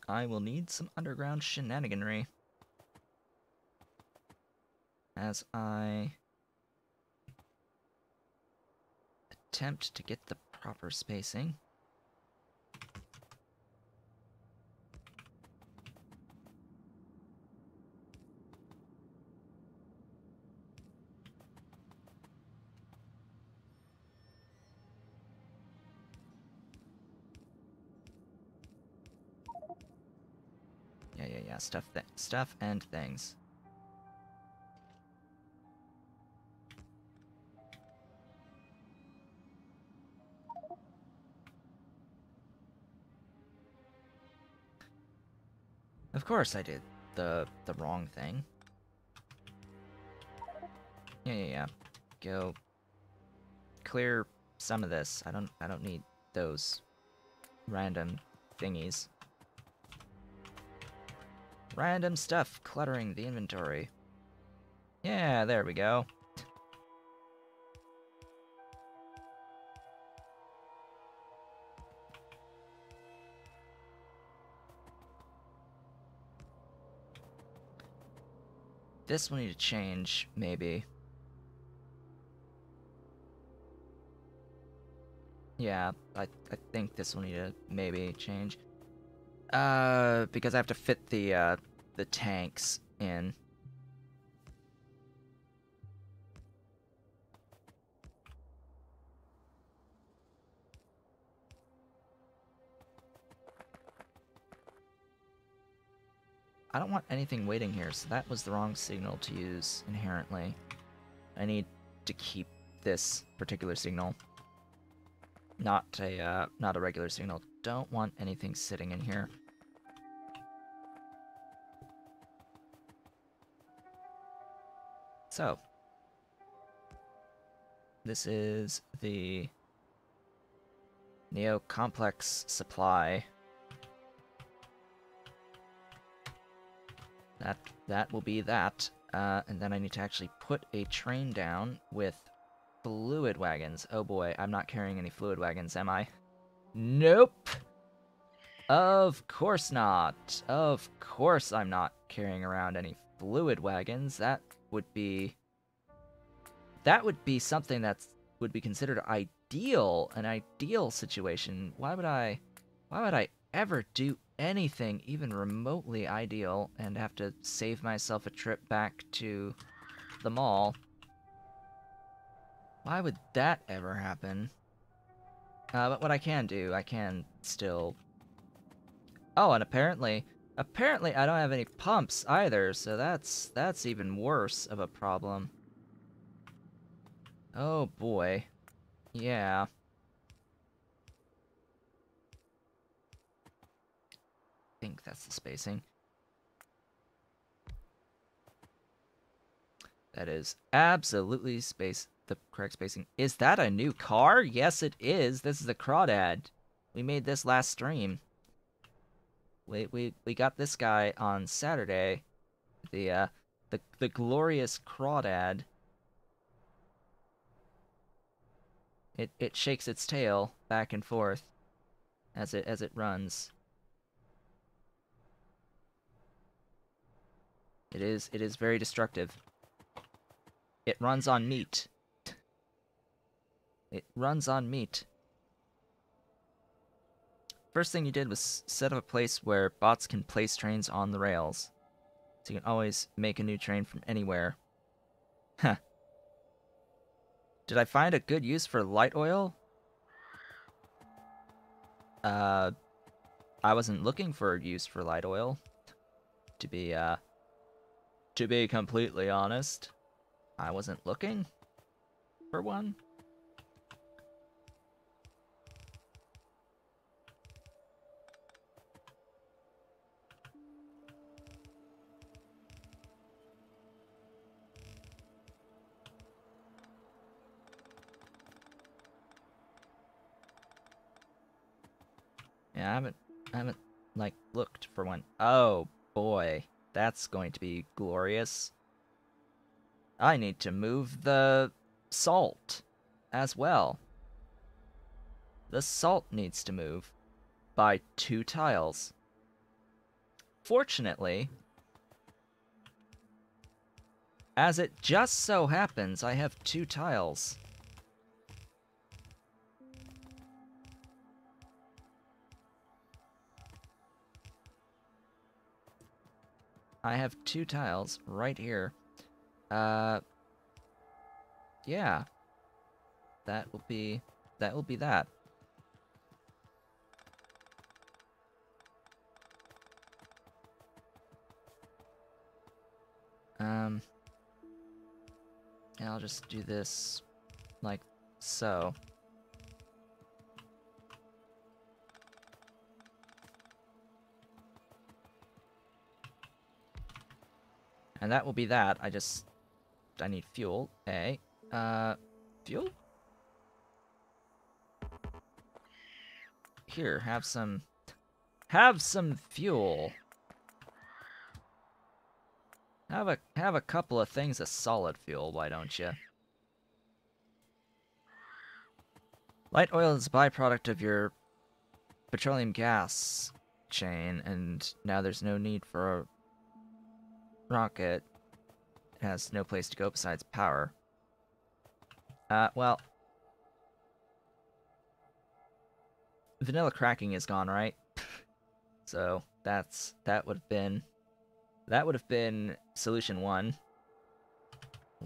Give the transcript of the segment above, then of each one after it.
I will need some underground shenaniganry as I attempt to get the proper spacing. Yeah. Stuff and things. Of course I did the wrong thing. Yeah. Go clear some of this. I don't need those random thingies. Random stuff cluttering the inventory. Yeah, there we go. This will need to change, maybe. Yeah, I think this will need to maybe change. Because I have to fit the tanks in. I don't want anything waiting here, so that was the wrong signal to use inherently. I need to keep this particular signal. Not a regular signal. Don't want anything sitting in here. So, this is the Neo Complex supply. That will be that. And then I need to actually put a train down with fluid wagons. Oh boy, I'm not carrying any fluid wagons, am I? Nope! Of course not. Of course I'm not carrying around any fluid wagons. That would be something that would be considered ideal, an ideal situation. Why would I ever do anything even remotely ideal and have to save myself a trip back to the mall? Why would that ever happen? But what I can do, I can still... Oh, and apparently I don't have any pumps either, so that's even worse of a problem. Oh boy. Yeah. I think that's the spacing. That is absolutely the correct spacing. Is that a new car? Yes, it is. This is a crawdad. We made this last stream. We got this guy on Saturday. The glorious crawdad. It shakes its tail back and forth as it runs. It is very destructive. It runs on meat. It runs on meat. First thing you did was set up a place where bots can place trains on the rails. So you can always make a new train from anywhere. Huh. Did I find a good use for light oil? I wasn't looking for a use for light oil. To be completely honest. I wasn't looking for one. Yeah, I haven't like looked for one. Oh boy, that's going to be glorious. I need to move the salt as well. The salt needs to move by 2 tiles. fortunately, as it just so happens, I have 2 tiles. I have 2 tiles right here. Yeah. That will be that. And I'll just do this like so. And that will be that. I need fuel. Fuel? Here, have some fuel. Have a couple of things of solid fuel, why don't you? Light oil is a byproduct of your petroleum gas chain, and now there's no need for a rocket. It has no place to go besides power. Well, vanilla cracking is gone, right? So that would have been solution 1.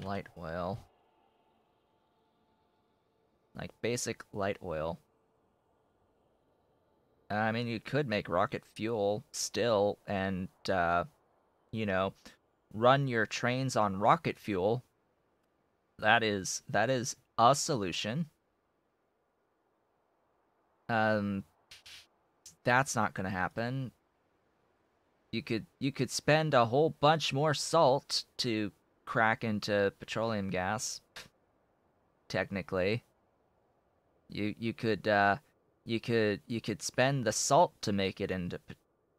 Light oil. Like basic light oil. I mean, you could make rocket fuel still and you know, run your trains on rocket fuel. That is a solution. That's not gonna happen. You could spend a whole bunch more salt to crack into petroleum gas. Technically, you could spend the salt to make it into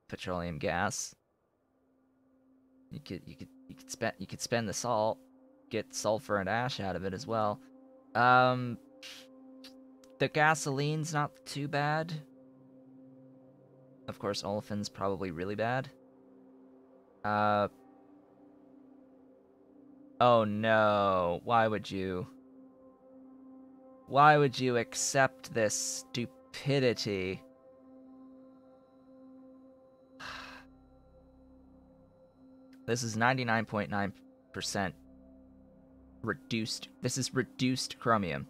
petroleum gas. You could spend the salt, get sulfur and ash out of it as well. The gasoline's not too bad. Of course, olefins probably really bad. Oh no, why would you accept this stupidity? This is 99.9% reduced. This is reduced chromium.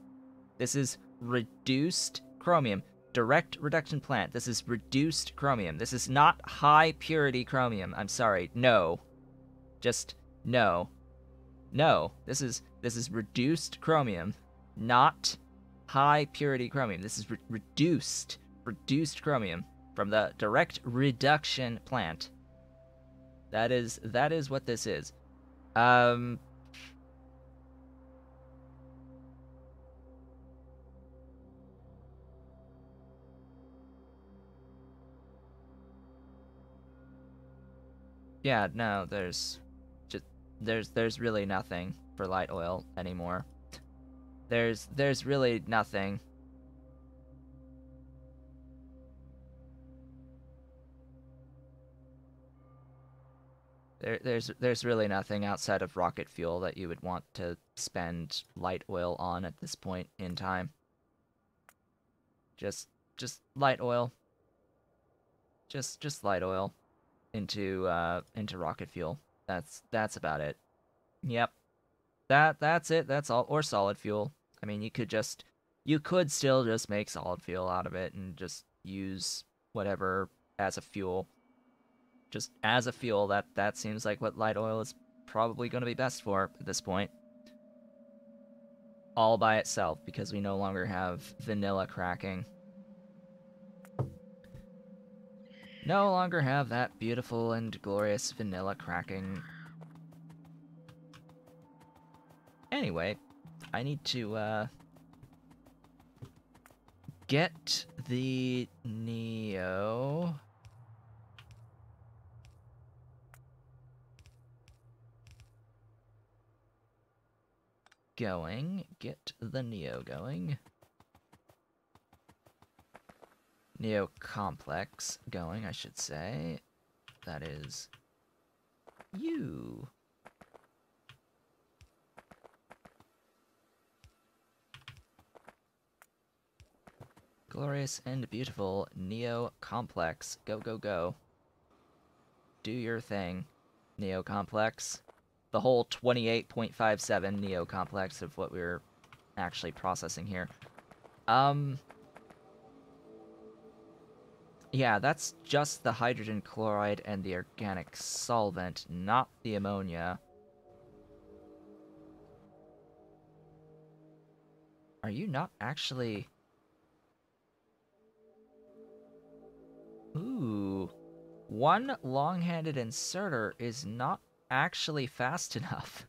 This is reduced chromium. Direct reduction plant. This is reduced chromium. This is not high purity chromium. I'm sorry. No. Just no. No. This is reduced chromium, not high purity chromium. This is reduced chromium from the direct reduction plant. That is what this is. Yeah, no, there's really nothing for light oil anymore. There's really nothing. There's really nothing outside of rocket fuel that you would want to spend light oil on at this point in time. Just light oil. Just light oil into rocket fuel. That's about it. Yep. That's it. That's all. Or solid fuel. I mean, you could still just make solid fuel out of it and just use whatever as a fuel. Just as a fuel, that seems like what light oil is probably going to be best for at this point. All by itself, because we no longer have vanilla cracking. No longer have that beautiful and glorious vanilla cracking. Anyway, I need to, get the Neo. Going. Get the Neo going. Neo Complex going, I should say. that is you. Glorious and beautiful Neo Complex. Go, go, go. Do your thing, Neo Complex. The whole 28.57 Neo Complex of what we're actually processing here. Yeah, that's just the hydrogen chloride and the organic solvent, not the ammonia. Are you not actually... Ooh. One long-handed inserter is not actually fast enough.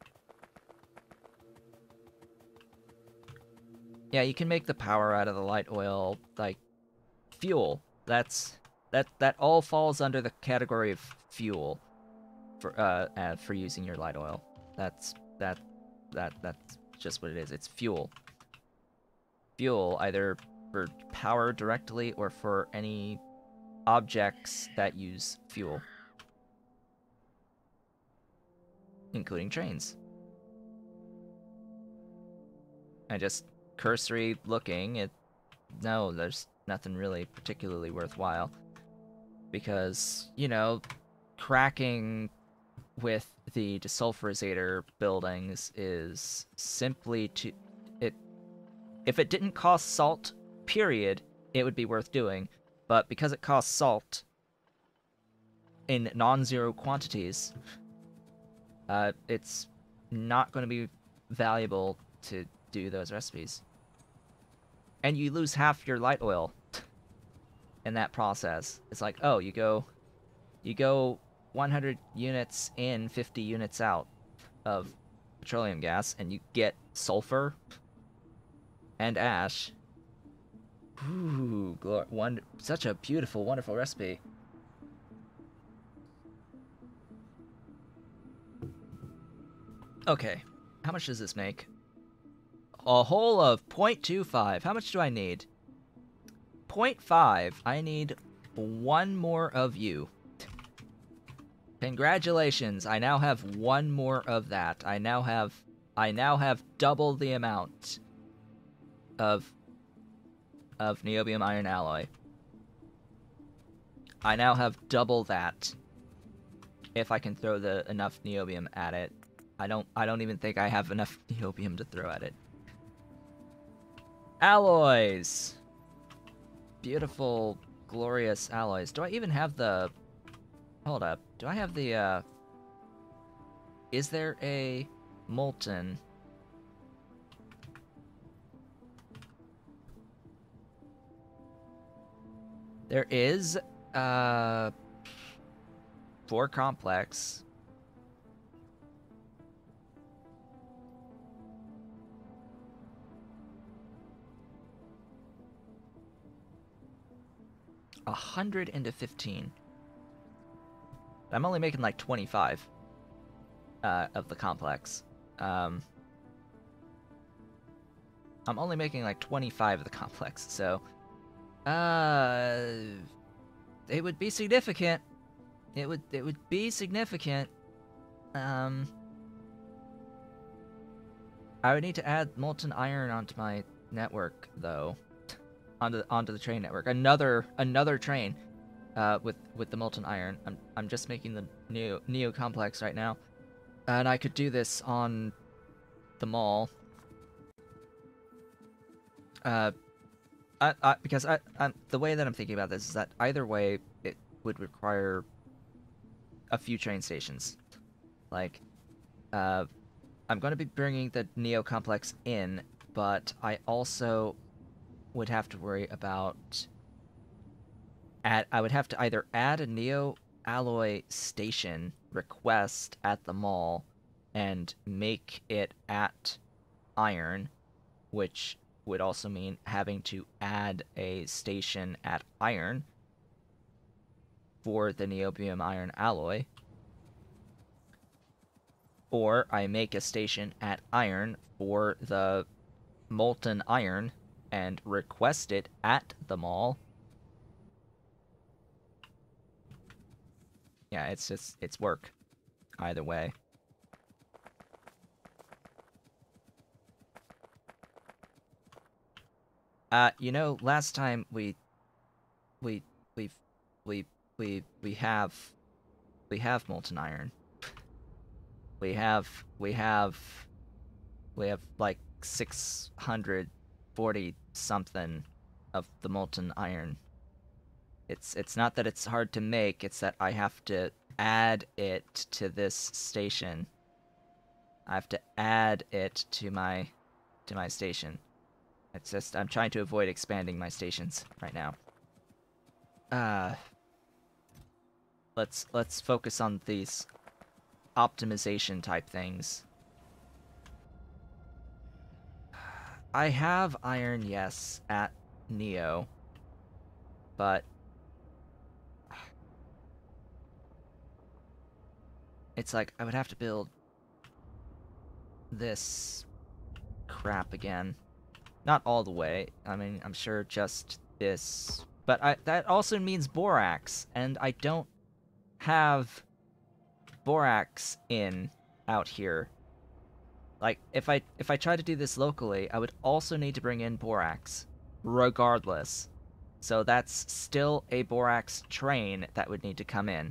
Yeah, you can make the power out of the light oil, like, fuel. That all falls under the category of fuel for using your light oil. That's just what it is. It's fuel. Fuel, either for power directly or for any objects that use fuel, including trains. I just cursory looking, no, there's nothing really particularly worthwhile. Because, you know, cracking with the desulfurizator buildings is simply to... If it didn't cost salt, period, it would be worth doing. But because it costs salt in non-zero quantities, it's not going to be valuable to do those recipes. And you lose half your light oil in that process. It's like, oh, you go 100 units in, 50 units out of petroleum gas, and you get sulfur and ash. Ooh, such a beautiful, wonderful recipe. Okay, how much does this make? A whole of 0.25. How much do I need? 0.5. I need one more of you. Congratulations, I now have one more of that. I now have double the amount of niobium iron alloy. I now have double that. If I can throw enough niobium at it. I don't even think I have enough niobium to throw at it. Alloys. Beautiful, glorious alloys. Do I even have the... Hold up. Do I have the, Is there a molten... There is, for complex. $115. I'm only making like 25 of the complex. I'm only making like 25 of the complex, so it would be significant. It would be significant. I would need to add molten iron onto my network though. Onto the train network. Another train with the molten iron. I'm just making the Neo complex right now. And I could do this on the mall. Because the way that I'm thinking about this is that either way it would require a few train stations. Like, I'm going to be bringing the Neo complex in, but I also would have to worry about... I would have to either add a Neo alloy station request at the mall and make it at iron, which would also mean having to add a station at iron for the niobium iron alloy. Or I make a station at iron for the molten iron and request it at the mall. Yeah, it's work either way. You know, last time we we we we have molten iron. We have like 640 something of the molten iron. It's not that it's hard to make, it's that I have to add it to this station. I have to add it to my station. It's just I'm trying to avoid expanding my stations right now. Uh let's focus on these optimization type things. I have iron, yes, at Neo, but it's like I would have to build this crap again. Not all the way. I mean, I'm sure just this. But that also means borax, and I don't have borax out here. Like, if I try to do this locally, I would also need to bring in borax, regardless. So that's still a borax train that would need to come in.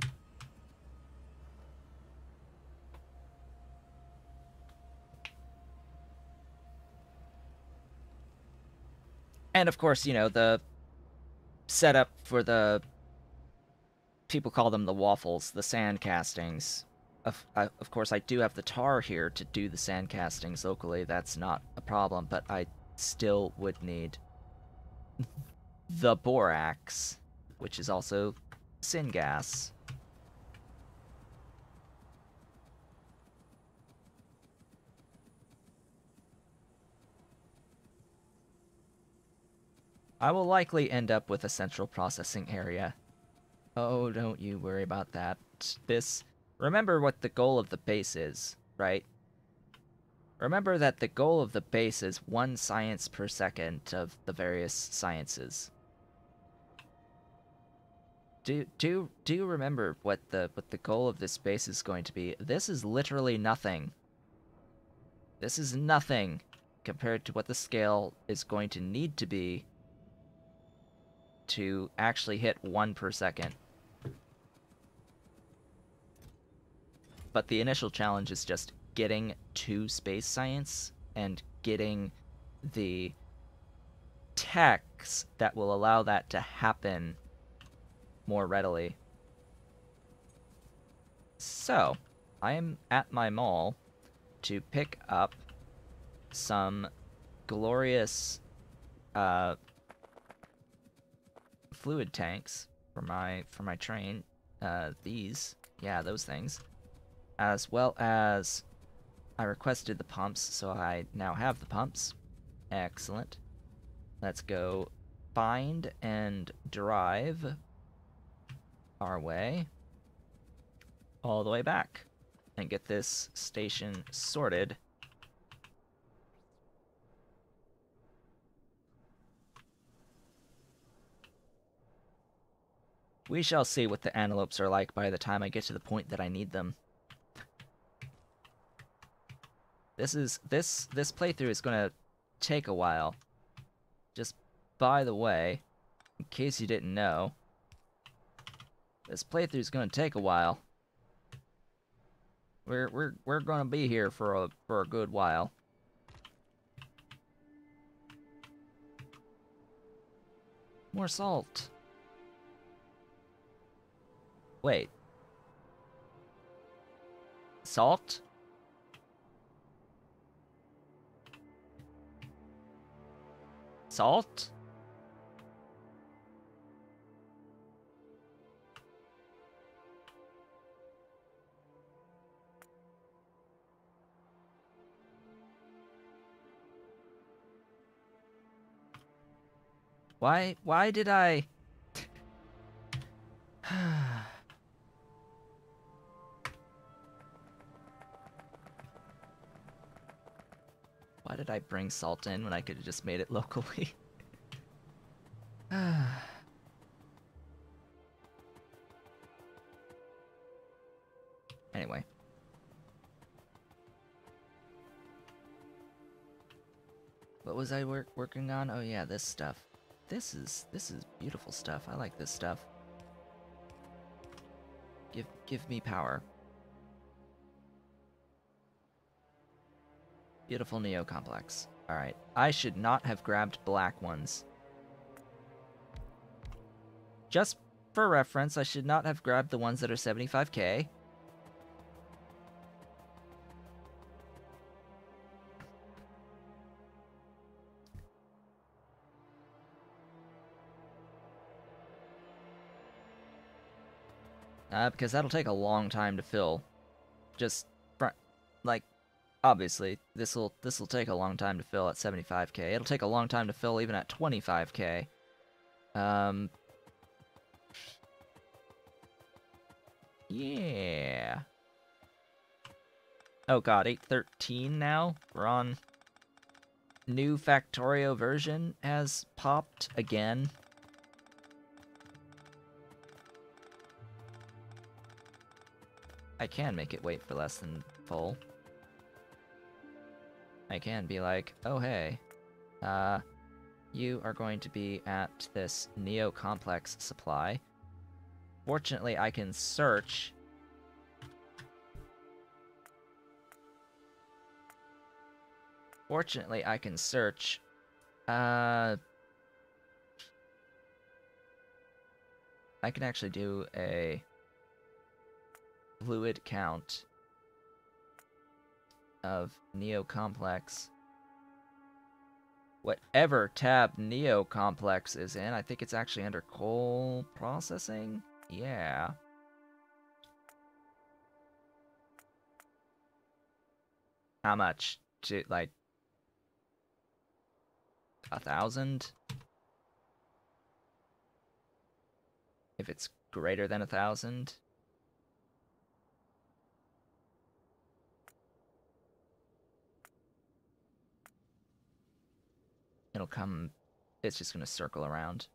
And of course, you know, the setup for the people call them the waffles, the sand castings. Of course, I do have the tar here to do the sand castings locally. That's not a problem, but I still would need the borax, which is also syngas. I will likely end up with a central processing area. Oh, don't you worry about that. Remember what the goal of the base is, right? Remember that the goal of the base is 1 science per second of the various sciences. Do you remember what the goal of this base is going to be? This is literally nothing. This is nothing compared to what the scale is going to need to be to actually hit 1 per second. But the initial challenge is just getting to space science and getting the techs that will allow that to happen more readily. So, I am at my mall to pick up some glorious fluid tanks for my train. Those things. As well as I requested the pumps, so I now have the pumps. Excellent. Let's go find and drive our way all the way back and get this station sorted. We shall see what the antelopes are like by the time I get to the point that I need them. This playthrough is gonna take a while. Just by the way, in case you didn't know, this playthrough is gonna take a while. We're gonna be here for a good while. More salt. Wait. Salt? Salt? Why did I... Why did I bring salt in when I could have just made it locally? Anyway. What was I working on? Oh yeah, this stuff. This is beautiful stuff. I like this stuff. Give me power. Beautiful Neo complex. Alright. I should not have grabbed black ones. Just for reference, I should not have grabbed the ones that are 75k. Because that'll take a long time to fill. Just, like, obviously, this'll take a long time to fill at 75k. It'll take a long time to fill even at 25k. Yeah. Oh god, 8.13 now? We're on... New Factorio version has popped again. I can make it wait for less than full. I can be like, oh hey, you are going to be at this Neo Complex supply. Fortunately, I can search. Fortunately, I can search. I can actually do a fluid count of Neo Complex. Whatever tab Neo Complex is in, I think it's actually under coal processing. Yeah. How much? To, like, 1,000? If it's greater than 1,000? It'll come... It's just gonna circle around.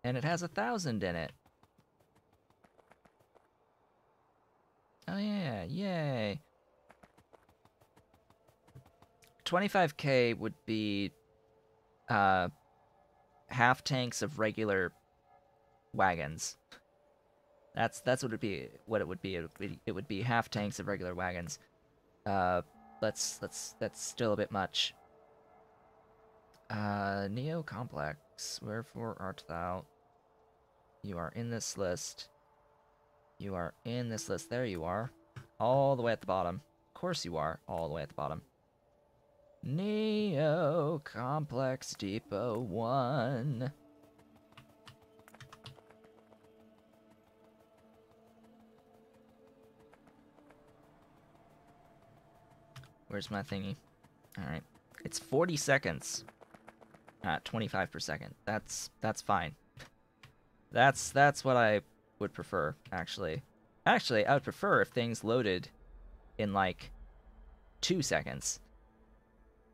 And it has 1,000 in it. Oh yeah, yay. 25k would be half tanks of regular wagons. That's what it'd be. What it would be. It would be half tanks of regular wagons. That's still a bit much. Neo Complex. Wherefore art thou? You are in this list. You are in this list. There you are. All the way at the bottom. Of course you are. All the way at the bottom. Neo Complex Depot 1. Where's my thingy? Alright. It's 40 seconds. 25 per second. That's fine. That's what I would prefer, actually. Actually, I would prefer if things loaded in, like, 2 seconds.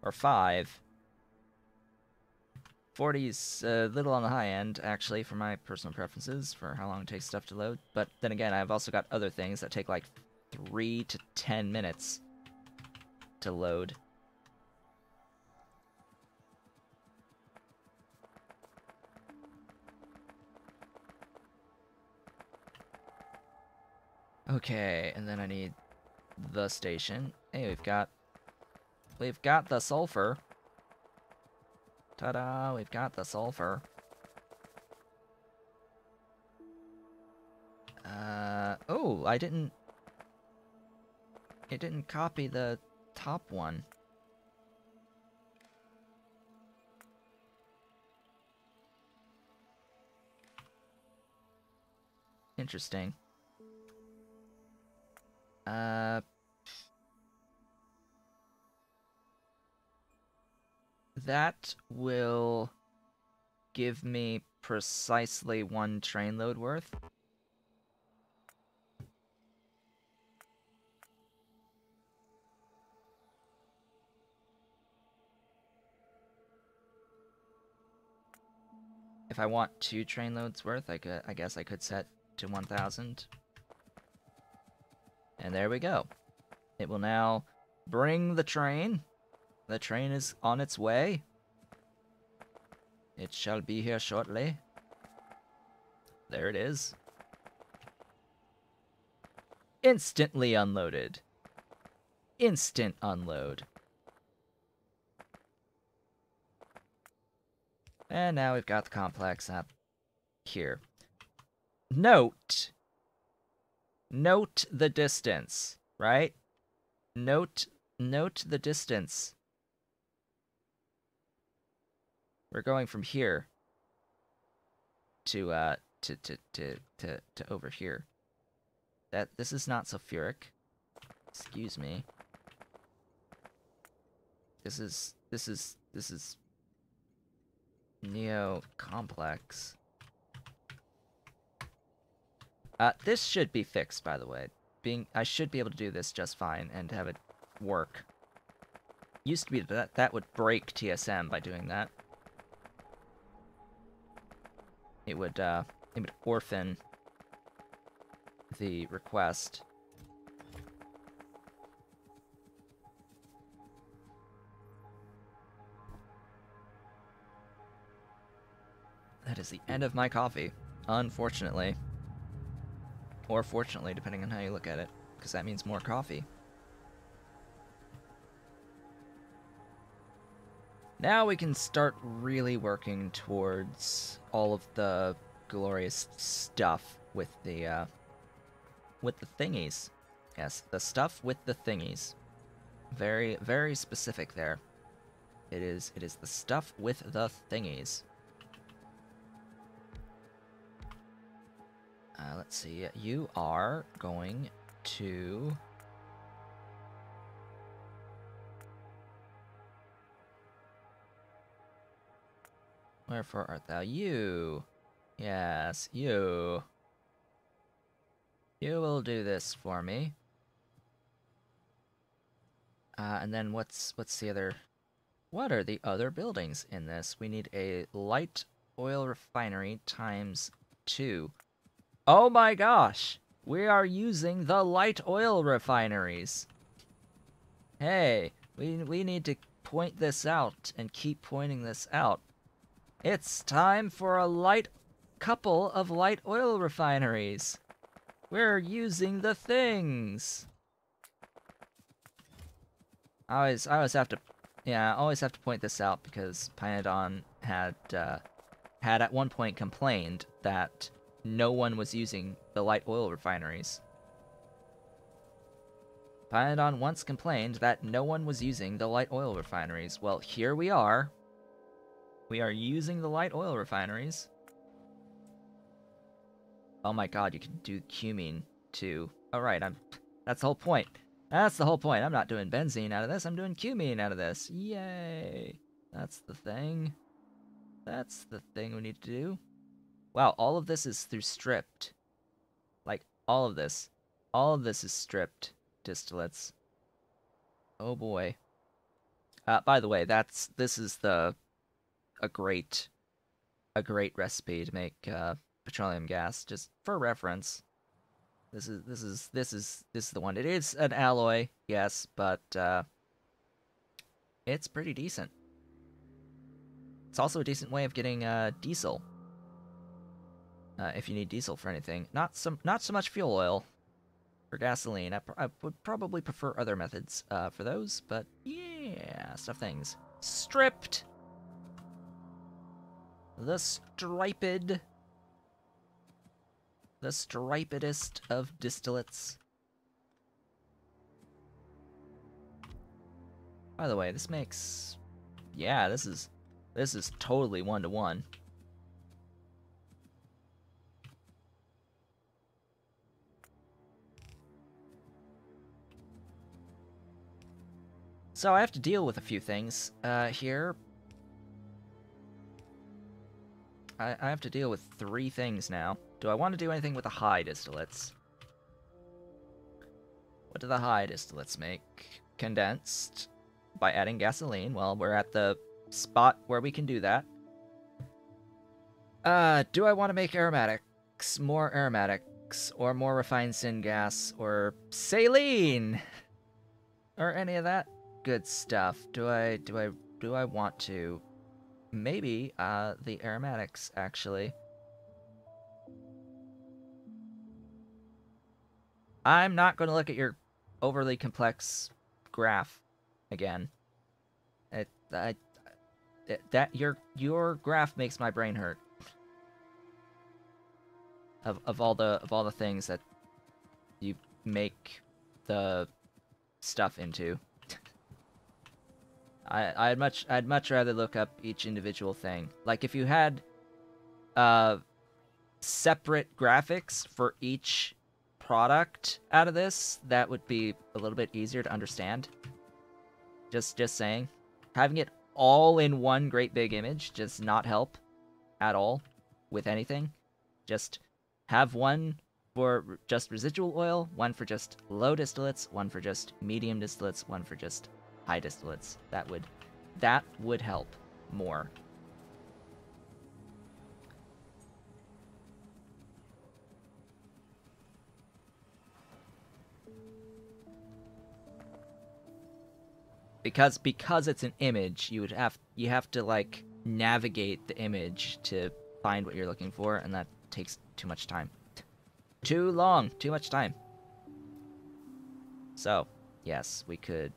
Or 5. 40's a little on the high end, actually, for my personal preferences, for how long it takes stuff to load. But then again, I've also got other things that take, like, 3 to 10 minutes to load. Okay, and then I need the station. Hey, we've got the sulfur. Ta-da, we've got the sulfur. Oh, it didn't copy the top one. Interesting. That will give me precisely 1 train load worth. If I want 2 train loads worth, I guess I could set to 1,000. And there we go. It will now bring the train. The train is on its way. It shall be here shortly. There it is. Instantly unloaded. Instant unload. And now we've got the complex up here. Note the distance, right? Note the distance. We're going from here to over here. This is not sulfuric. Excuse me. This is Neo complex. This should be fixed, by the way. I should be able to do this just fine and have it work. Used to be that would break TSM by doing that. It would orphan the request. That is the end of my coffee, unfortunately. Or fortunately, depending on how you look at it, because that means more coffee. Now we can start really working towards all of the glorious stuff with the thingies. Yes, the stuff with the thingies. Very, very specific there. It is the stuff with the thingies. Let's see. You are going to... Wherefore art thou? You. Yes, you. You will do this for me. And then what's the other... What are the other buildings in this? We need a light oil refinery times 2. Oh my gosh! We are using the light oil refineries! Hey, we need to point this out and keep pointing this out. It's time for a couple of light oil refineries. We're using the things. I always have to point this out because Pydew had at one point complained that no one was using the light oil refineries. Pydew once complained that no one was using the light oil refineries. Well, here we are. We are using the light oil refineries. Oh my god, you can do cumene too. Alright, that's the whole point. That's the whole point. I'm not doing benzene out of this, I'm doing cumene out of this. Yay! That's the thing. That's the thing we need to do. Wow, all of this is through stripped. Like, all of this. All of this is stripped distillates. Oh boy. By the way, this is a great recipe to make petroleum gas, just for reference. This is the one. It is an alloy, yes, but it's pretty decent. It's also a decent way of getting diesel. If you need diesel for anything, not so much fuel oil for gasoline. I would probably prefer other methods for those, but yeah, stuff things stripped. The stripedest of distillates. By the way, this makes, yeah, this is totally 1-to-1. So I have to deal with a few things here. I have to deal with 3 things now. Do I want to do anything with the high distillates? What do the high distillates make? Condensed by adding gasoline. Well, we're at the spot where we can do that. Do I want to make aromatics? More aromatics, or more refined syngas, or saline, or any of that good stuff? Do I want to? Maybe the aromatics actually. I'm not going to look at your overly complex graph again. Your graph makes my brain hurt. Of all the things that you make the stuff into. I'd much rather look up each individual thing. Like if you had separate graphics for each product out of this, that would be a little bit easier to understand. Just saying. Having it all in one great big image does not help at all with anything. Just have one for just residual oil, one for just low distillates, one for just medium distillates, one for just high distillates. That would help more. Because it's an image, you have to like navigate the image to find what you're looking for, and that takes too much time. Too long, too much time. So, yes, we could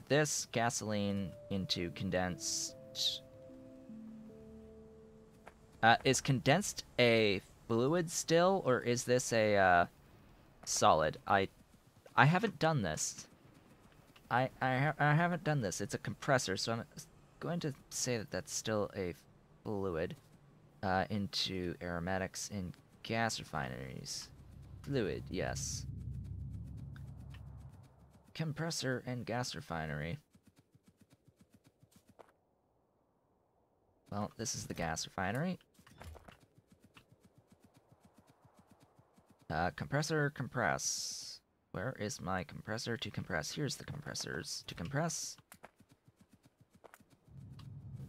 this gasoline into condensed. Is condensed a fluid still, or is this a solid? I haven't done this. I haven't done this. It's a compressor, so I'm going to say that that's still a fluid. Into aromatics in gas refineries. Fluid, yes. Compressor and gas refinery. Well, this is the gas refinery. Compressor, compress. Where is my compressor to compress? Here's the compressors to compress.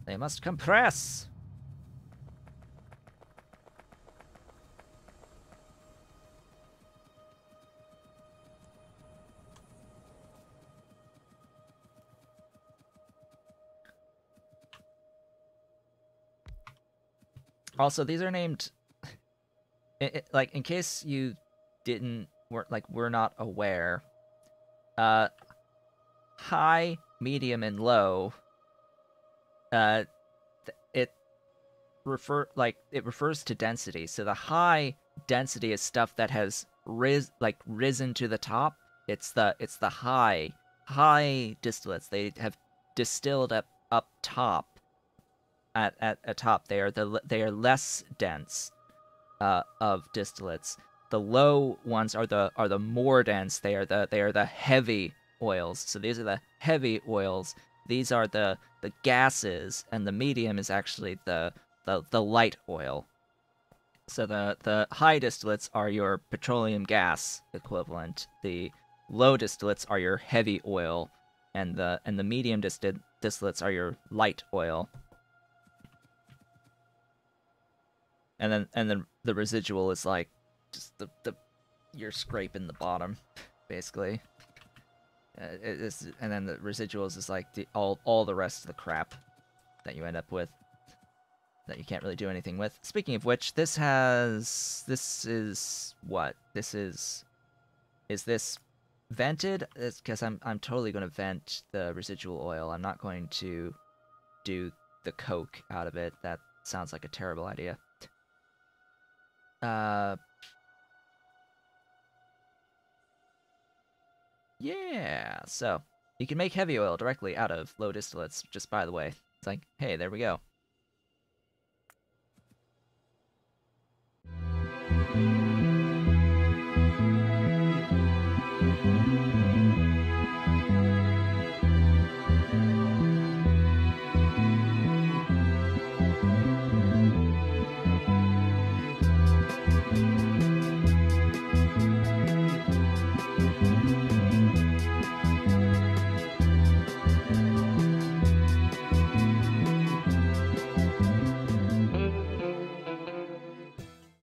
They must compress! Also, these are named, like, in case you were not aware, high, medium, and low, it refers to density. So the high density is stuff that has risen to the top. It's the high distillates. They have distilled up top. At top, they are less dense of distillates. The low ones are the more dense. They are the heavy oils. So these are the heavy oils. These are the gases, and the medium is actually the light oil. So the high distillates are your petroleum gas equivalent. The low distillates are your heavy oil, and the medium distillates are your light oil. And then the residual is like just the you're scraping the bottom, basically. And then the residuals is like all the rest of the crap that you end up with that you can't really do anything with. Speaking of which, this is what? Is this vented? It's because I'm totally going to vent the residual oil. I'm not going to do the coke out of it. That sounds like a terrible idea. Yeah, so you can make heavy oil directly out of low distillates, just by the way. It's like, hey, there we go.